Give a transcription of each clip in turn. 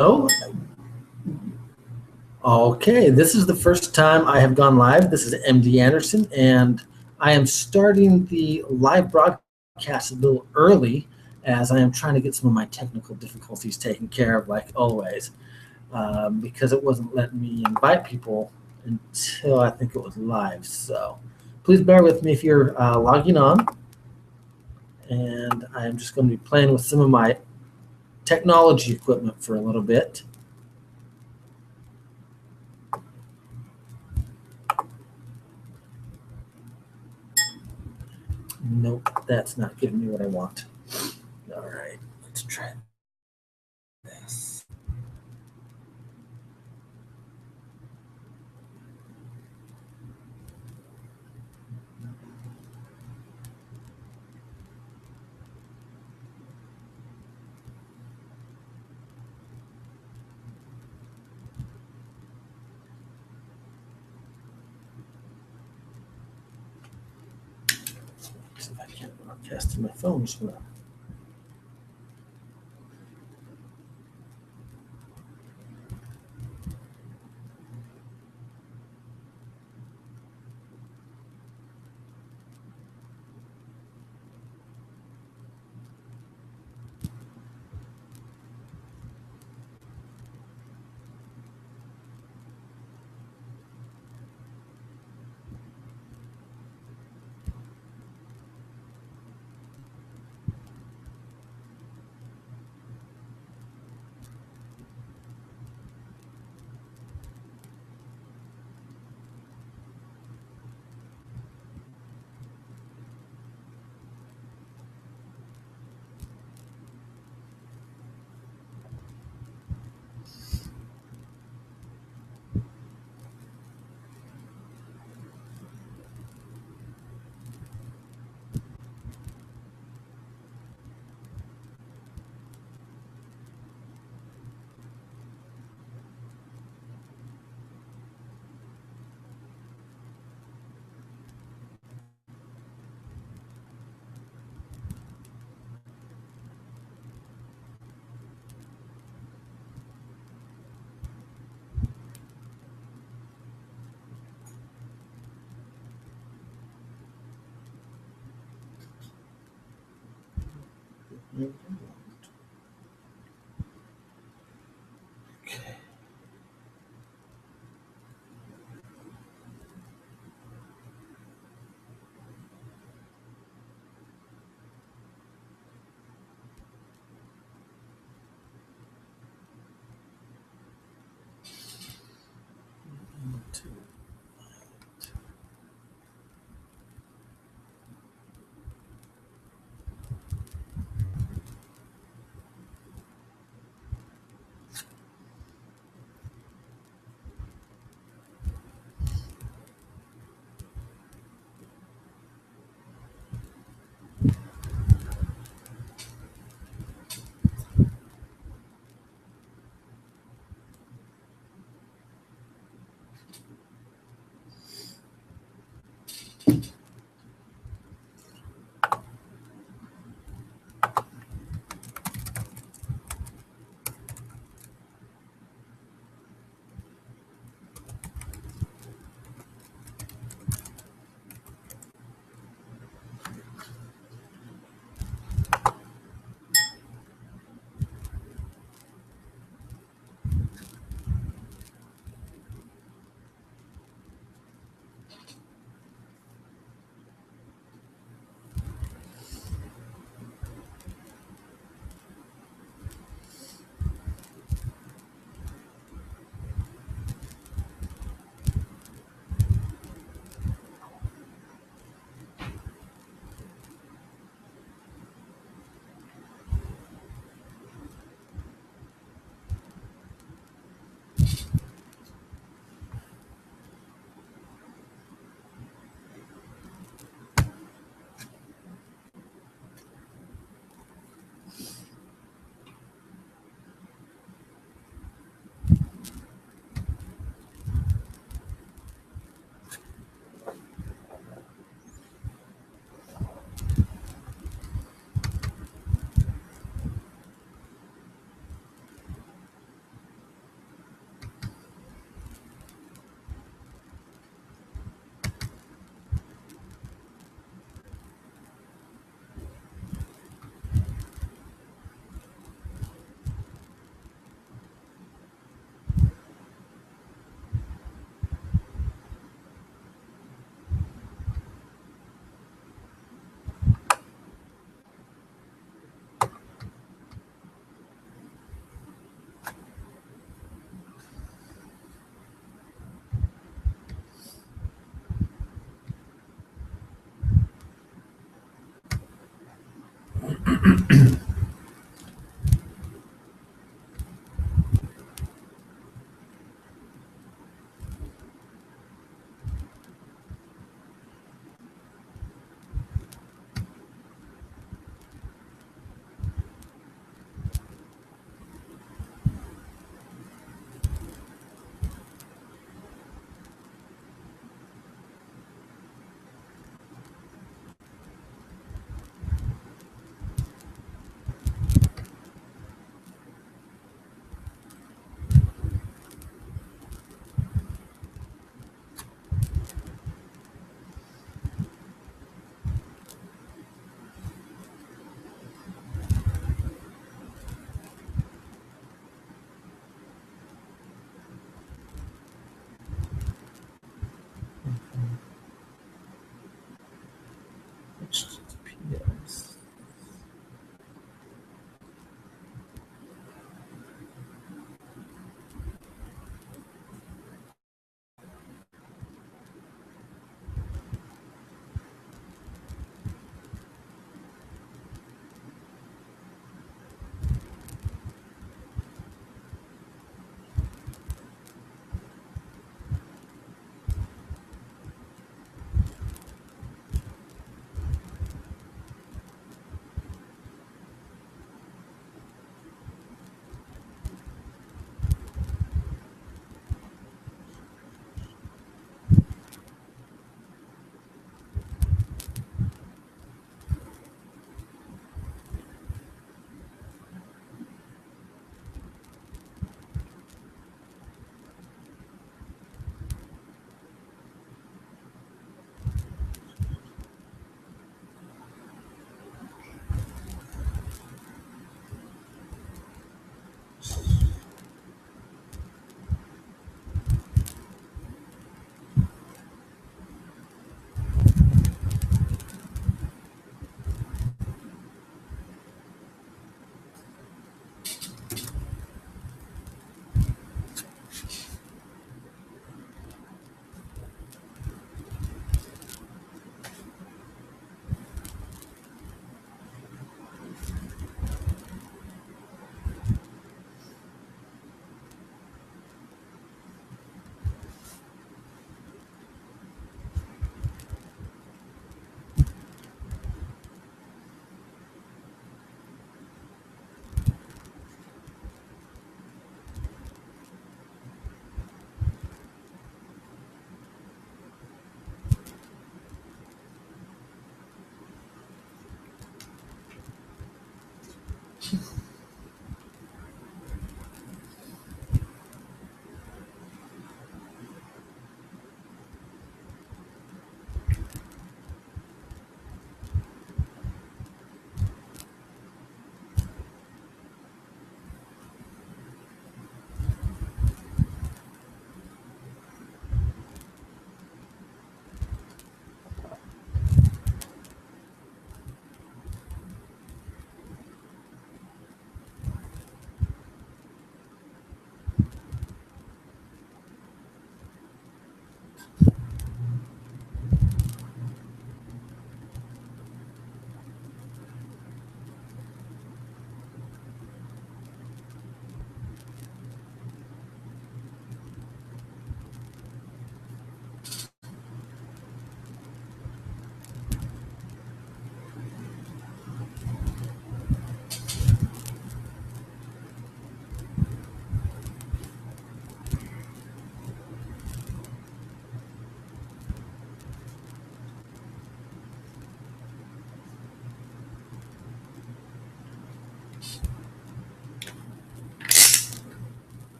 Oh, okay. This is the first time I have gone live. This is MD Anderson, and I am starting the live broadcast a little early as I am trying to get some of my technical difficulties taken care of, like always, because it wasn't letting me invite people until I think it was live. So please bear with me if you're logging on. And I'm just going to be playing with some of my technology equipment for a little bit. Nope, that's not giving me what I want. All right, let's try this. See if I can't broadcast to my phone as well.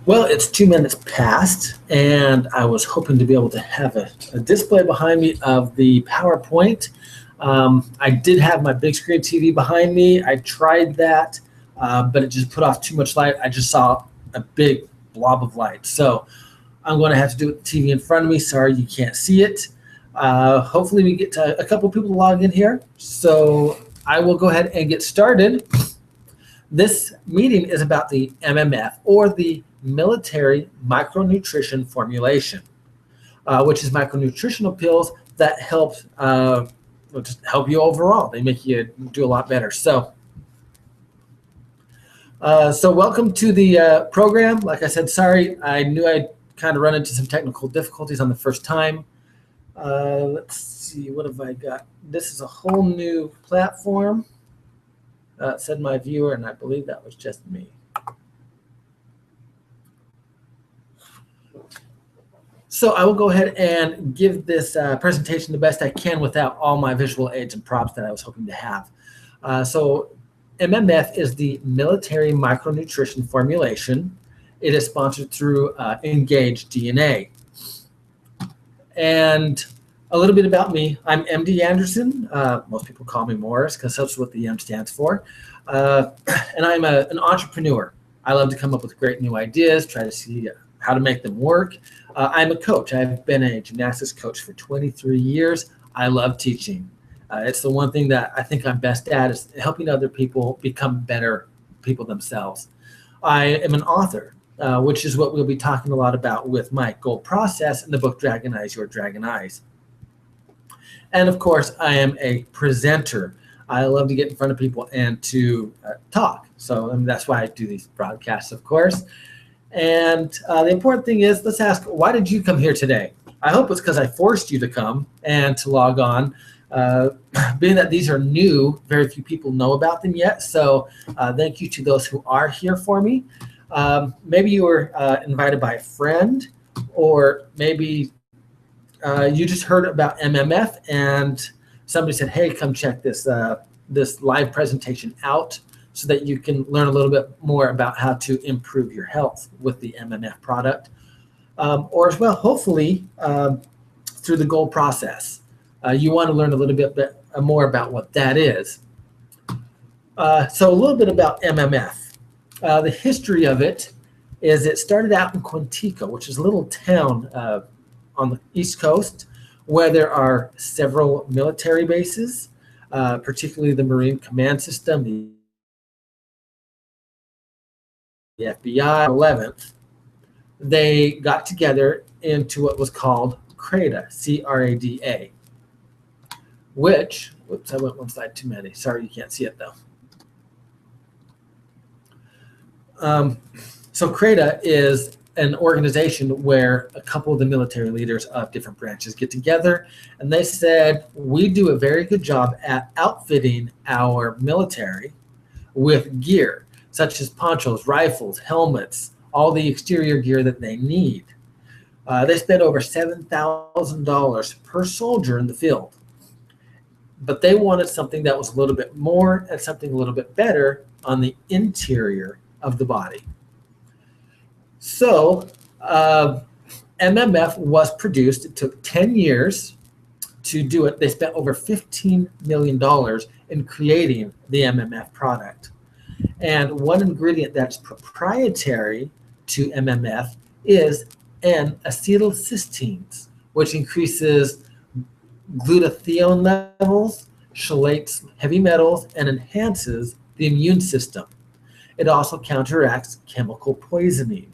Well, it's 2 minutes past, and I was hoping to be able to have a display behind me of the PowerPoint. I did have my big screen TV behind me. I tried that, but it just put off too much light. I just saw a big blob of light. So I'm going to have to do it with the TV in front of me. Sorry you can't see it. Hopefully we get a couple people to log in here. So I will go ahead and get started. This meeting is about the MMF, or the Military Micronutrition Formulation, which is micronutritional pills that help just help you overall. They make you do a lot better. So welcome to the program. Like I said, sorry, I knew I'd kind of run into some technical difficulties on the first time. Let's see, what have I got? This is a whole new platform. It said my viewer, and I believe that was just me. So I will go ahead and give this presentation the best I can without all my visual aids and props that I was hoping to have. So MMF is the Military Micronutrition Formulation. It is sponsored through Engage DNA. And a little bit about me. I'm MD Anderson. Most people call me Morris because that's what the M stands for. And I'm an entrepreneur. I love to come up with great new ideas, try to see how to make them work. I'm a coach. I've been a gymnastics coach for 23 years. I love teaching. It's the one thing that I think I'm best at, is helping other people become better people themselves. I am an author, which is what we'll be talking a lot about with my goal process in the book Dragon Eyes, Your Dragon Eyes. And of course, I am a presenter. I love to get in front of people and to talk. So that's why I do these broadcasts, of course. And the important thing is, let's ask, why did you come here today? I hope it's because I forced you to come and to log on. Being that these are new, very few people know about them yet. So thank you to those who are here for me. Maybe you were invited by a friend, or maybe you just heard about MMF and somebody said, hey, come check this this live presentation out so that you can learn a little bit more about how to improve your health with the MMF product. Or as well, hopefully, through the goal process. You want to learn a little bit more about what that is. So a little bit about MMF. The history of it is it started out in Quantico, which is a little town on the East Coast where there are several military bases, particularly the Marine Command System, the FBI, 11th. They got together into what was called CRADA, C-R-A-D-A, which, whoops, I went one slide too many. Sorry, you can't see it though. So CRADA is an organization where a couple of the military leaders of different branches get together, and they said, we do a very good job at outfitting our military with gear, such as ponchos, rifles, helmets, all the exterior gear that they need. They spent over $7,000 per soldier in the field. But they wanted something that was a little bit more and something a little bit better on the interior of the body. So MMF was produced. It took 10 years to do it. They spent over $15 million in creating the MMF product. And one ingredient that's proprietary to MMF is N-acetylcysteines, which increases glutathione levels, chelates heavy metals, and enhances the immune system. It also counteracts chemical poisoning.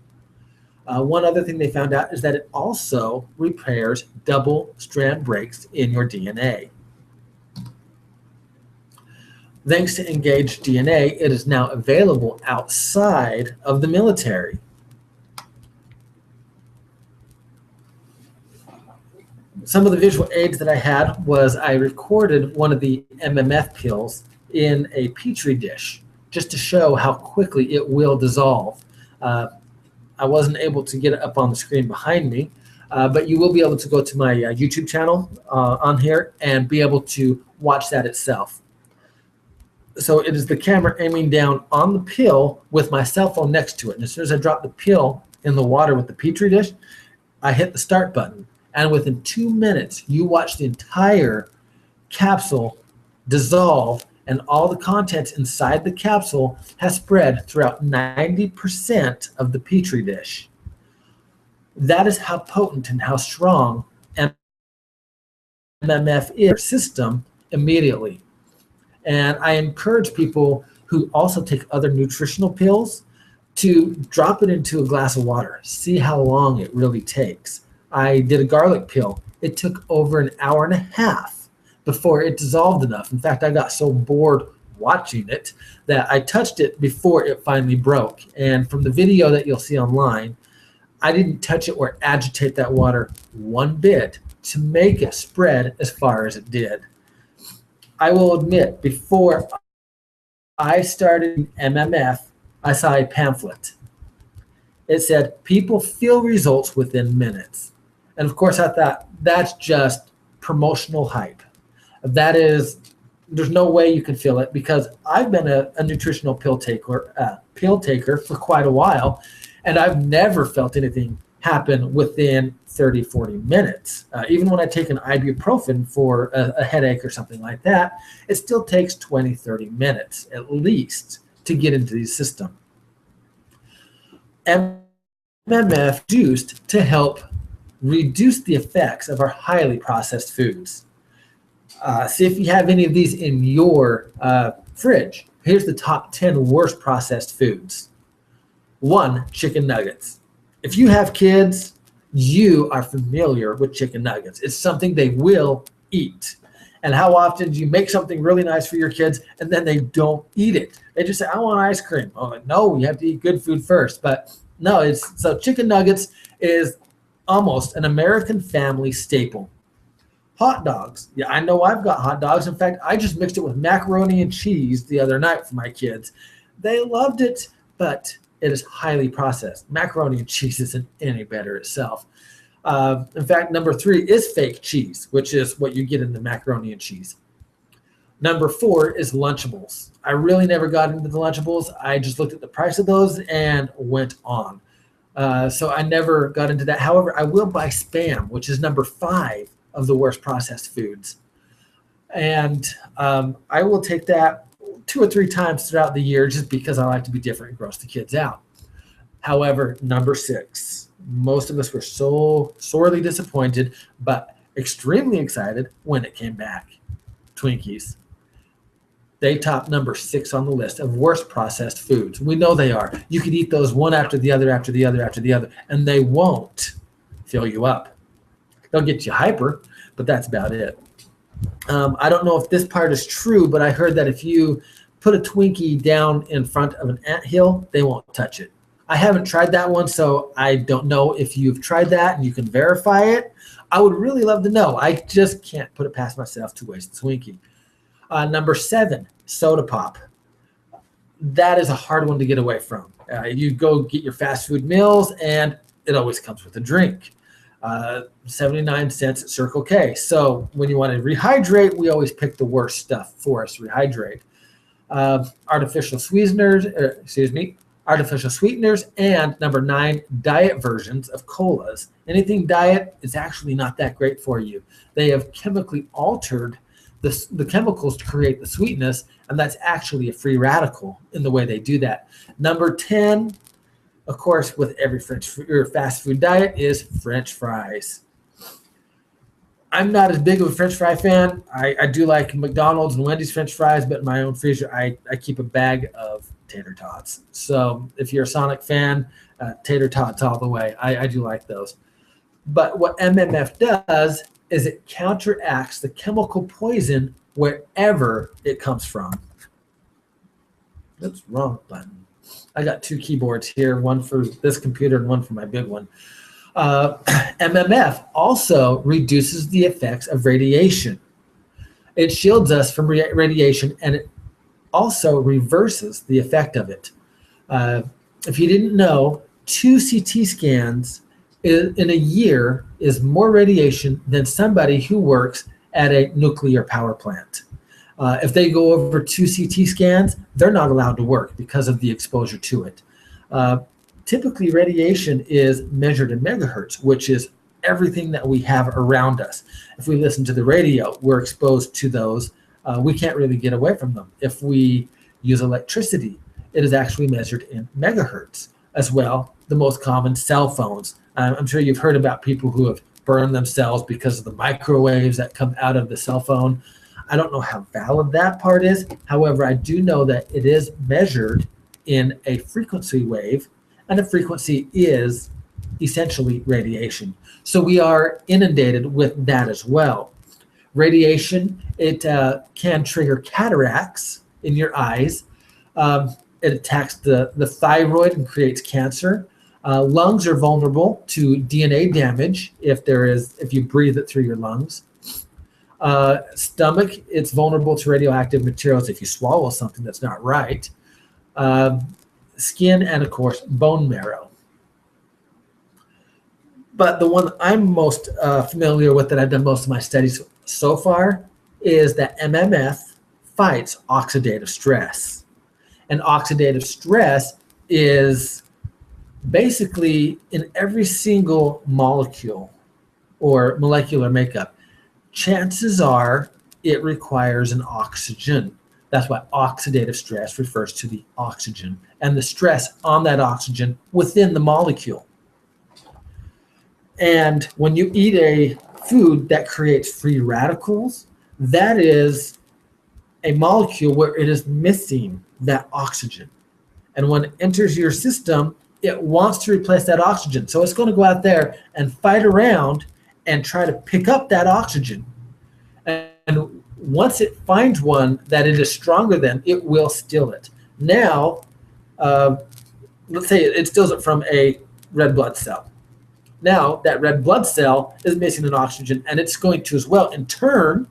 One other thing they found out is that it also repairs double-strand breaks in your DNA. Thanks to Engage DNA, it is now available outside of the military. Some of the visual aids that I had was I recorded one of the MMF pills in a Petri dish just to show how quickly it will dissolve. I wasn't able to get it up on the screen behind me, but you will be able to go to my YouTube channel on here and be able to watch that itself. So it is the camera aiming down on the pill with my cell phone next to it. And as soon as I drop the pill in the water with the Petri dish, I hit the start button, and within 2 minutes, you watch the entire capsule dissolve, and all the contents inside the capsule has spread throughout 90% of the Petri dish. That is how potent and how strong MMF is system immediately. And I encourage people who also take other nutritional pills to drop it into a glass of water. See how long it really takes. I did a garlic pill. It took over an hour and a half before it dissolved enough. In fact, I got so bored watching it that I touched it before it finally broke. And from the video that you'll see online, I didn't touch it or agitate that water one bit to make it spread as far as it did. I will admit, before I started MMF, I saw a pamphlet. It said, people feel results within minutes. And of course, I thought, that's just promotional hype. That is, there's no way you can feel it, because I've been a nutritional pill taker for quite a while, and I've never felt anything happen within 30, 40 minutes. Even when I take an ibuprofen for a headache or something like that, it still takes 20, 30 minutes at least to get into the system. MMF used to help reduce the effects of our highly processed foods. See if you have any of these in your fridge. Here's the top 10 worst processed foods. 1, chicken nuggets. If you have kids, you are familiar with chicken nuggets. It's something they will eat. And how often do you make something really nice for your kids and then they don't eat it? They just say, I want ice cream. Oh, no, you have to eat good food first. But no, so chicken nuggets is almost an American family staple. Hot dogs. Yeah, I know I've got hot dogs. In fact, I just mixed it with macaroni and cheese the other night for my kids. They loved it, but it is highly processed. Macaroni and cheese isn't any better itself. In fact, number 3 is fake cheese, which is what you get in the macaroni and cheese. Number 4 is Lunchables. I really never got into the Lunchables. I just looked at the price of those and went on. So I never got into that. However, I will buy Spam, which is number 5 of the worst processed foods. And I will take that 2 or 3 times throughout the year just because I like to be different and gross the kids out. However, number 6, most of us were so sorely disappointed, but extremely excited when it came back. Twinkies. They top number 6 on the list of worst processed foods. We know they are. You could eat those one after the other, after the other, after the other, and they won't fill you up. They'll get you hyper, but that's about it. I don't know if this part is true, but I heard that if you put a Twinkie down in front of an anthill, they won't touch it. I haven't tried that one, so I don't know if you've tried that and you can verify it. I would really love to know. I just can't put it past myself to waste a Twinkie. Number 7, soda pop. That is a hard one to get away from. You go get your fast food meals, and it always comes with a drink. 79 cents at Circle K. So when you want to rehydrate, we always pick the worst stuff for us to rehydrate. Artificial sweeteners, and number 9, diet versions of colas. Anything diet is actually not that great for you. They have chemically altered the chemicals to create the sweetness, and that's actually a free radical in the way they do that. Number 10, of course, with every fast food diet, is French fries. I'm not as big of a French fry fan. I do like McDonald's and Wendy's French fries, but in my own freezer, I keep a bag of tater tots. So if you're a Sonic fan, tater tots all the way. I do like those. But what MMF does is it counteracts the chemical poison wherever it comes from. Oops, wrong button. I got 2 keyboards here, one for this computer and one for my big one. MMF also reduces the effects of radiation. It shields us from radiation, and it also reverses the effect of it. If you didn't know, 2 CT scans in a year is more radiation than somebody who works at a nuclear power plant. If they go over 2 CT scans, they're not allowed to work because of the exposure to it. typically radiation is measured in megahertz, which is everything that we have around us. If we listen to the radio, we're exposed to those. We can't really get away from them. If we use electricity, it is actually measured in megahertz as well. The most common, cell phones. I'm sure you've heard about people who have burned themselves because of the microwaves that come out of the cell phone. I don't know how valid that part is. However, I do know that it is measured in a frequency wave, and the frequency is essentially radiation. So we are inundated with that as well. Radiation, it can trigger cataracts in your eyes. It attacks the thyroid and creates cancer. Lungs are vulnerable to DNA damage if you breathe it through your lungs. Stomach, it's vulnerable to radioactive materials if you swallow something that's not right. Skin, and of course, bone marrow. But the one I'm most familiar with, that I've done most of my studies so far, is that MMF fights oxidative stress. And oxidative stress is basically in every single molecule or molecular makeup. Chances are it requires an oxygen. That's why oxidative stress refers to the oxygen and the stress on that oxygen within the molecule. And when you eat a food that creates free radicals, that is a molecule where it is missing that oxygen. And when it enters your system, it wants to replace that oxygen. So it's going to go out there and fight around and try to pick up that oxygen. And once it finds one that it is stronger than, it will steal it. Now, let's say it steals it from a red blood cell. Now, that red blood cell is missing an oxygen, and it's going to as well, in turn,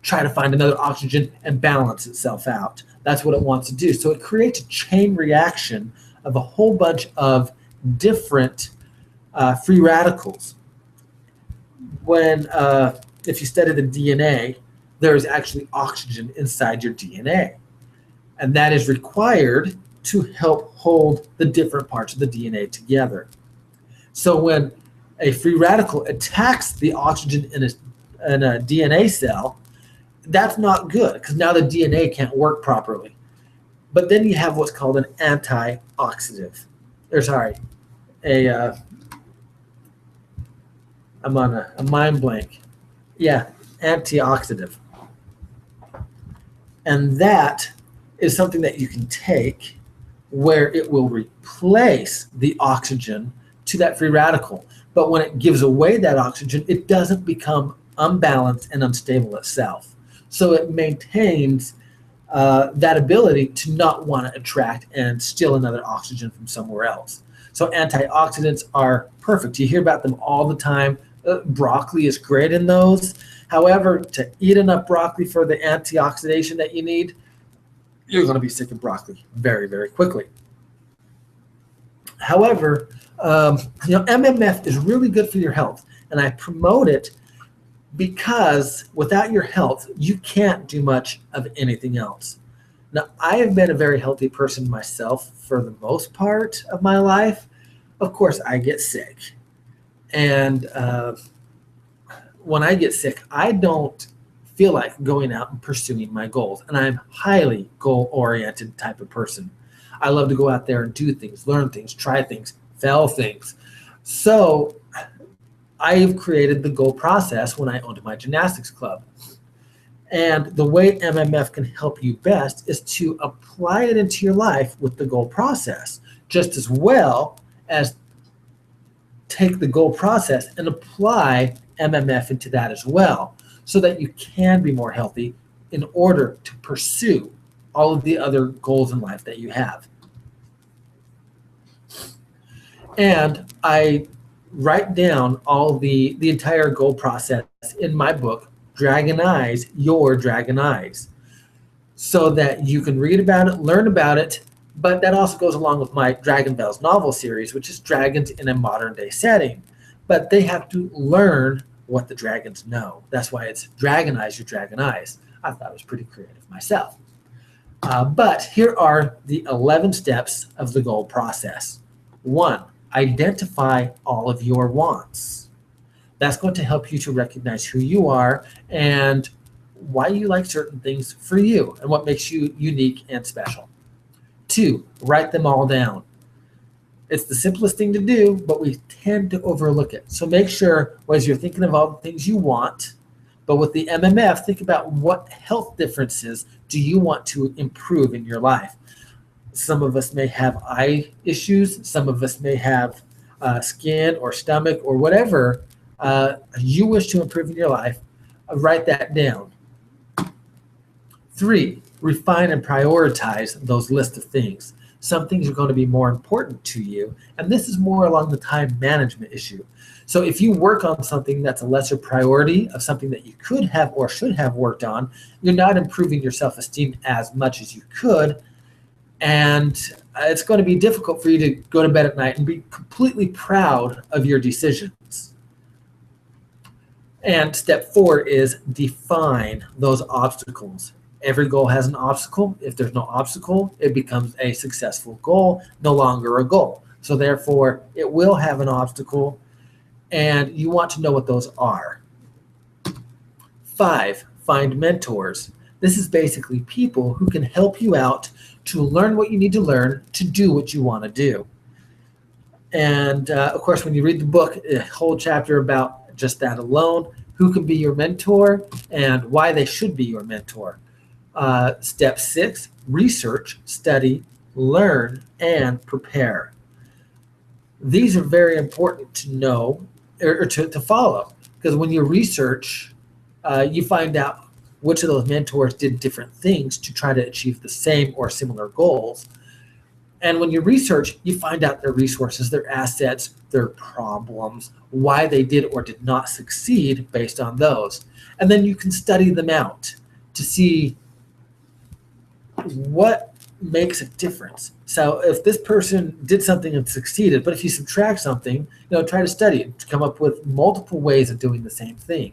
try to find another oxygen and balance itself out. That's what it wants to do. So it creates a chain reaction of a whole bunch of different free radicals. If you study the DNA, there is actually oxygen inside your DNA. And that is required to help hold the different parts of the DNA together. So when a free radical attacks the oxygen in a DNA cell, that's not good, because now the DNA can't work properly. But then you have what's called an antioxidant. I'm on a mind blank. Yeah, antioxidant. And that is something that you can take where it will replace the oxygen to that free radical. But when it gives away that oxygen, it doesn't become unbalanced and unstable itself. So it maintains that ability to not want to attract and steal another oxygen from somewhere else. So antioxidants are perfect. You hear about them all the time. Broccoli is great in those. However, to eat enough broccoli for the antioxidation that you need, you're going to be sick of broccoli very, very quickly. However, MMF is really good for your health, and I promote it because without your health, you can't do much of anything else. Now, I have been a very healthy person myself for the most part of my life. Of course, I get sick. And when I get sick, I don't feel like going out and pursuing my goals. And I'm highly goal-oriented type of person. I love to go out there and do things, learn things, try things, fail things. So I've created the goal process when I owned my gymnastics club. And the way MMF can help you best is to apply it into your life with the goal process, just as well as take the goal process and apply MMF into that as well, so that you can be more healthy in order to pursue all of the other goals in life that you have. And I write down all the entire goal process in my book, Dragon Eyes, Your Dragon Eyes, so that you can read about it, learn about it, but that also goes along with my Dragon Bells novel series, which is dragons in a modern day setting. But they have to learn what the dragons know. That's why it's Dragon Eyes, Your Dragon Eyes. I thought it was pretty creative myself. But here are the 11 steps of the goal process. One, identify all of your wants. That's going to help you to recognize who you are and why you like certain things for you and what makes you unique and special. Two, write them all down. It's the simplest thing to do, but we tend to overlook it. So make sure, as you're thinking of all the things you want, but with the MMF, think about what health differences do you want to improve in your life. Some of us may have eye issues. Some of us may have skin or stomach or whatever you wish to improve in your life. Write that down. Three, refine and prioritize those lists of things. Some things are going to be more important to you, and this is more along the time management issue. So if you work on something that's a lesser priority of something that you could have or should have worked on, you're not improving your self-esteem as much as you could, and it's going to be difficult for you to go to bed at night and be completely proud of your decisions. And step four is define those obstacles. Every goal has an obstacle. If there's no obstacle, it becomes a successful goal, no longer a goal. So therefore, it will have an obstacle, and you want to know what those are. Five, find mentors. This is basically people who can help you out to learn what you need to learn to do what you want to do. And of course, when you read the book, a whole chapter about just that alone, who can be your mentor and why they should be your mentor. Step six, research, study, learn, and prepare. These are very important to know or to follow, because when you research, you find out which of those mentors did different things to try to achieve the same or similar goals. And when you research, you find out their resources, their assets, their problems, why they did or did not succeed based on those. And then you can study them out to see what makes a difference. So if this person did something and succeeded, but if you subtract something, try to study it to come up with multiple ways of doing the same thing.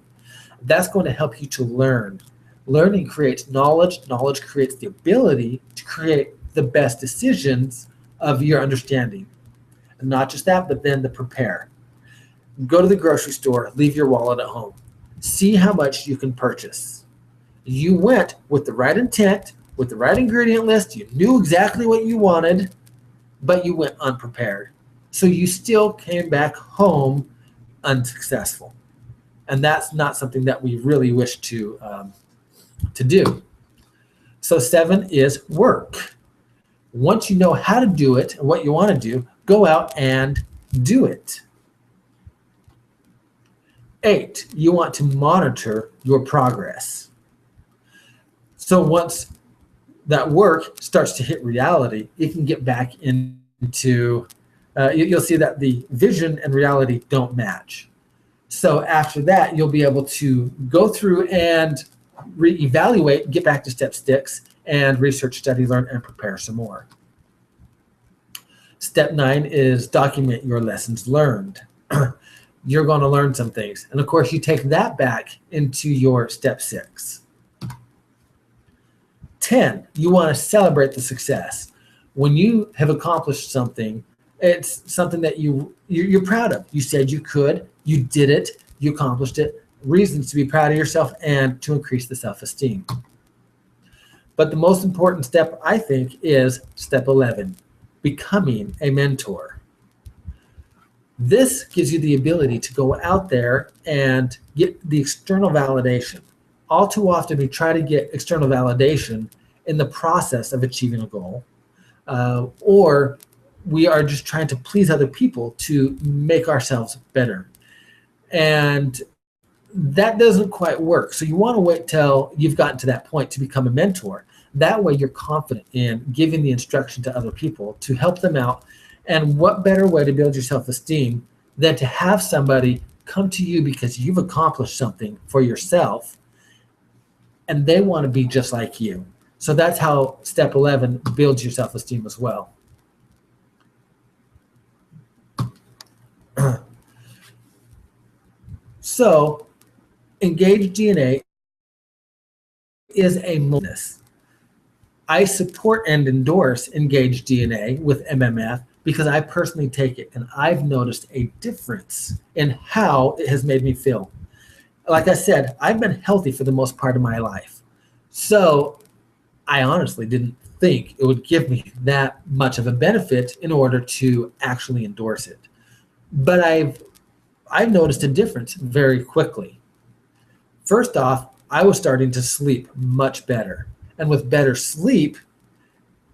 That's going to help you to learn. Learning creates knowledge. Knowledge creates the ability to create the best decisions of your understanding. And not just that, but then the prepare. Go to the grocery store, leave your wallet at home. See how much you can purchase. You went with the right intent, with the right ingredient list. You knew exactly what you wanted, but you went unprepared. So you still came back home unsuccessful. And that's not something that we really wish to do. So 7 is work. Once you know how to do it and what you want to do, go out and do it. 8, you want to monitor your progress. So once that work starts to hit reality, it can get back into, you'll see that the vision and reality don't match. So after that, you'll be able to go through and reevaluate, get back to step 6, and research, study, learn, and prepare some more. Step 9 is document your lessons learned. You're going to learn some things. And of course, you take that back into your step 6. 10, you want to celebrate the success. When you have accomplished something, it's something that you're proud of. You said you could, you did it, you accomplished it. Reasons to be proud of yourself and to increase the self-esteem. But the most important step, I think, is step 11, becoming a mentor. This gives you the ability to go out there and get the external validation. All too often, we try to get external validation in the process of achieving a goal, or we are just trying to please other people to make ourselves better. And that doesn't quite work. So you want to wait till you've gotten to that point to become a mentor. That way you're confident in giving the instruction to other people to help them out. And what better way to build your self-esteem than to have somebody come to you because you've accomplished something for yourself and they want to be just like you. So that's how step 11 builds your self-esteem as well. So engaged DNA is a bonus. I support and endorse engaged DNA with MMF because I personally take it and I've noticed a difference in how it has made me feel. Like I said, I've been healthy for the most part of my life. So I honestly didn't think it would give me that much of a benefit in order to actually endorse it. But I've noticed a difference very quickly. First off, I was starting to sleep much better. And with better sleep,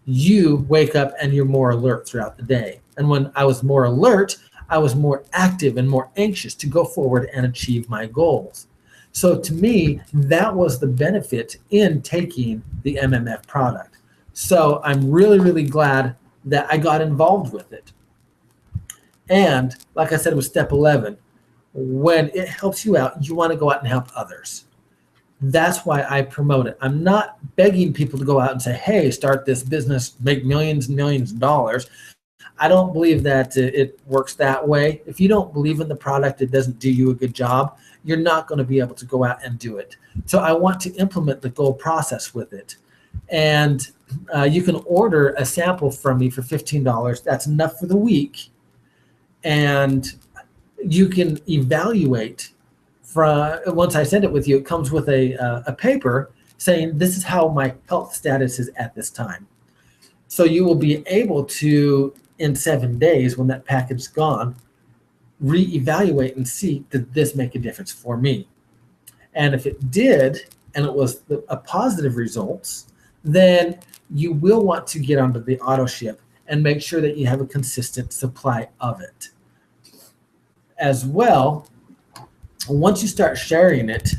you wake up and you're more alert throughout the day. And when I was more alert, I was more active and more anxious to go forward and achieve my goals. So to me, that was the benefit in taking the MMF product. So I'm really, really glad that I got involved with it. And like I said with step 11, when it helps you out, you want to go out and help others. That's why I promote it. I'm not begging people to go out and say, hey, start this business, make millions and millions of dollars. I don't believe that it works that way. If you don't believe in the product, it doesn't do you a good job, you're not going to be able to go out and do it. So I want to implement the goal process with it. And you can order a sample from me for $15. That's enough for the week. And you can evaluate once I send it with you, it comes with a paper saying this is how my health status is at this time. So you will be able to, in 7 days, when that package is gone, reevaluate and see, did this make a difference for me? And if it did, and it was a positive results, then you will want to get onto the auto ship and make sure that you have a consistent supply of it. As well, once you start sharing it,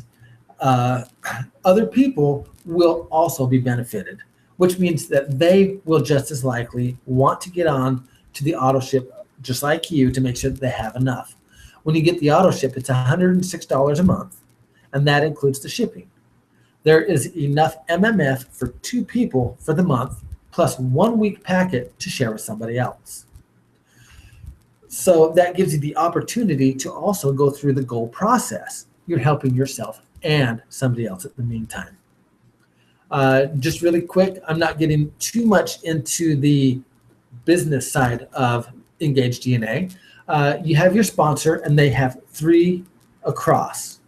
other people will also be benefited, which means that they will just as likely want to get on to the auto ship just like you to make sure that they have enough. When you get the auto ship, it's $106 a month, and that includes the shipping. There is enough MMF for 2 people for the month, plus 1 week packet to share with somebody else. So that gives you the opportunity to also go through the goal process. You're helping yourself and somebody else at the meantime. Just really quick, I'm not getting too much into the business side of Engage DNA. You have your sponsor, and they have 3 across.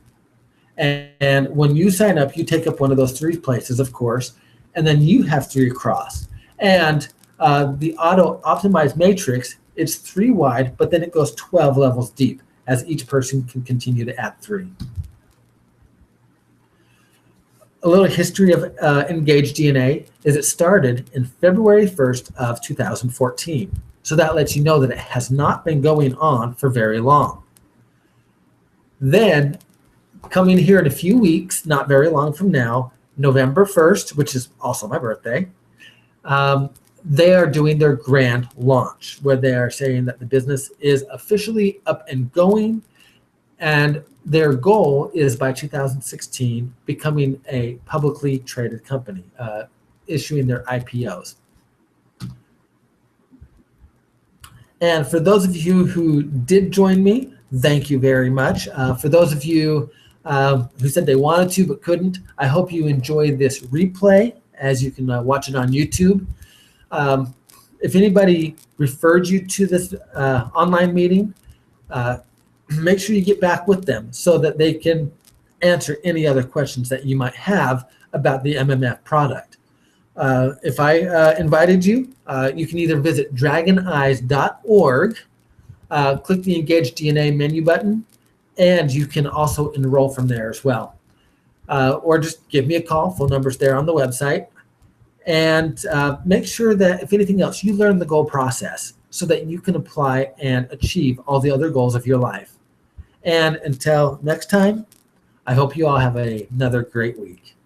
And when you sign up, you take up one of those 3 places, of course, and then you have 3 across. And the auto optimized matrix, it's 3 wide, but then it goes 12 levels deep as each person can continue to add 3. A little history of Engage DNA is it started in February 1st of 2014. So that lets you know that it has not been going on for very long. Then coming here in a few weeks, not very long from now, November 1st, which is also my birthday, they are doing their grand launch where they are saying that the business is officially up and going, and their goal is by 2016 becoming a publicly traded company, issuing their IPOs. And for those of you who did join me, thank you very much. For those of you who said they wanted to but couldn't, I hope you enjoyed this replay as you can watch it on YouTube. If anybody referred you to this online meeting, make sure you get back with them so that they can answer any other questions that you might have about the MMF product. If I invited you, you can either visit dragoneyes.org, click the Engage DNA menu button, and you can also enroll from there as well. Or just give me a call. Phone number's there on the website. And make sure that, if anything else, you learn the goal process so that you can apply and achieve all the other goals of your life. And until next time, I hope you all have another great week.